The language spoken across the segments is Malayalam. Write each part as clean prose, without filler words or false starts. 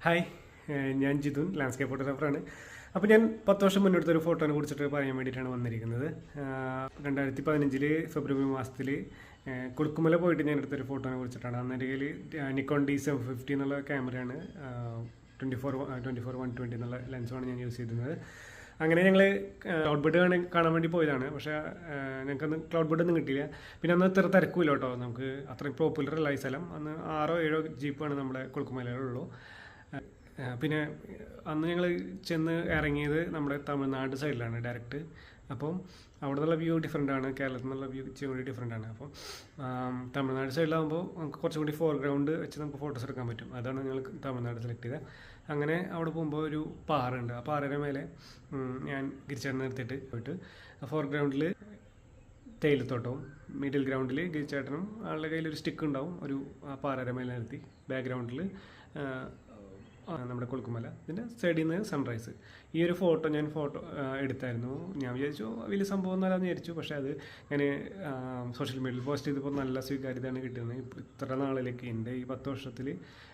ഹായ്, ഞാൻ ജിതുൻ, ലാൻഡ്സ്കേപ്പ് ഫോട്ടോഗ്രാഫറാണ്. അപ്പോൾ ഞാൻ 10 വർഷം മുന്നെടുത്തൊരു ഫോട്ടോനെ കുറിച്ചിട്ട് പറയാൻ വേണ്ടിയിട്ടാണ് വന്നിരിക്കുന്നത്. 2015 ഫെബ്രുവരി മാസത്തിൽ കുളുക്കുമല പോയിട്ട് ഞാൻ എടുത്തൊരു ഫോട്ടോനെ കുറിച്ചിട്ടാണ്. അന്നേരം നിക്കോൺ D750 എന്നുള്ള ക്യാമറയാണ്, 24-120 എന്നുള്ള ലെൻസുമാണ് ഞാൻ യൂസ് ചെയ്തിരുന്നത്. അങ്ങനെ ഞങ്ങൾ ക്ലൗഡ് ബെഡ് കാണാൻ വേണ്ടി പോയതാണ്. പക്ഷേ ഞങ്ങൾക്കന്ന് ക്ലൗഡ് ബെഡ് ഒന്നും കിട്ടിയില്ല. പിന്നെ അന്ന് ഇത്ര തിരക്കുമില്ല കേട്ടോ, നമുക്ക് അത്രയും പോപ്പുലർ അല്ല ഈ സ്ഥലം. അന്ന് 6-7 ജീപ്പാണ് നമ്മുടെ കുളുക്കുമലയിലുള്ളൂ. പിന്നെ അന്ന് ഞങ്ങൾ ചെന്ന് ഇറങ്ങിയത് നമ്മുടെ തമിഴ്നാട് സൈഡിലാണ് ഡയറക്റ്റ്. അപ്പം അവിടെ നിന്നുള്ള വ്യൂ ഡിഫറെൻ്റാണ്, കേരളത്തിൽ നിന്നുള്ള വ്യൂ ഇച്ചിരി കൂടി ഡിഫറെൻ്റാണ്. അപ്പം തമിഴ്നാട് സൈഡിലാകുമ്പോൾ നമുക്ക് കുറച്ചും കൂടി ഫോർഗ്രൗണ്ട് വെച്ച് നമുക്ക് ഫോട്ടോസ് എടുക്കാൻ പറ്റും. അതാണ് ഞങ്ങൾ തമിഴ്നാട് സെലക്ട് ചെയ്തത്. അങ്ങനെ അവിടെ പോകുമ്പോൾ ഒരു പാറയുണ്ട്. ആ പാറയുടെ മേലെ ഞാൻ ഗിരിച്ചേട്ടനെ നിർത്തിയിട്ട് പോയിട്ട് ഫോർഗ്രൗണ്ടിൽ തേയിലത്തോട്ടവും, മിഡിൽ ഗ്രൗണ്ടിൽ ഗിരിച്ചേട്ടനും ആളുടെ കയ്യിലൊരു സ്റ്റിക്ക് ഉണ്ടാവും, ഒരു പാറയുടെ മേലെ നിർത്തി. ബാക്ക്ഗ്രൗണ്ടിൽ നമ്മുടെ കുളുക്കുമല, ഇതിൻ്റെ സൈഡിൽ നിന്ന് സൺറൈസ്. ഈ ഒരു ഫോട്ടോ ഞാൻ എടുത്തായിരുന്നു. ഞാൻ വിചാരിച്ചു വലിയ സംഭവം എന്നല്ലാന്ന് വിചാരിച്ചു. പക്ഷേ അത് ഞാൻ സോഷ്യൽ മീഡിയയിൽ പോസ്റ്റ് ചെയ്തപ്പോൾ നല്ല സ്വീകാര്യതയാണ് കിട്ടുന്നത്. ഇത്ര നാളിലേക്ക് എൻ്റെ ഈ 10 വർഷത്തിൽ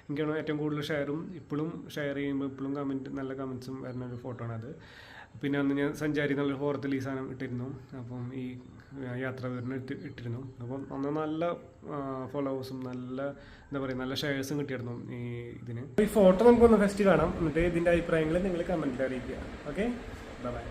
എനിക്കാണ് ഏറ്റവും കൂടുതൽ ഷെയറും, ഇപ്പോഴും ഷെയർ ചെയ്യുമ്പോൾ ഇപ്പോഴും നല്ല കമൻസും വരുന്ന ഒരു ഫോട്ടോ ആണത്. പിന്നെ അന്ന് ഞാൻ സഞ്ചാരി എന്നുള്ള ഫോറത്തിൽ ഈ സാധനം ഇട്ടിരുന്നു. അപ്പം ഈ യാത്രാ വിവരണം ഇട്ടിരുന്നു. അപ്പം അന്ന് നല്ല ഫോളോവേഴ്സും നല്ല ഷെയർസും കിട്ടിയിരുന്നു ഈ ഇതിന്. ഈ ഫോട്ടോ നമുക്കൊന്ന് ഫസ്റ്റ് കാണാം, എന്നിട്ട് ഇതിൻ്റെ അഭിപ്രായങ്ങൾ നിങ്ങൾ കമൻറ്റിൽ അറിയിക്കുക. Okay, by.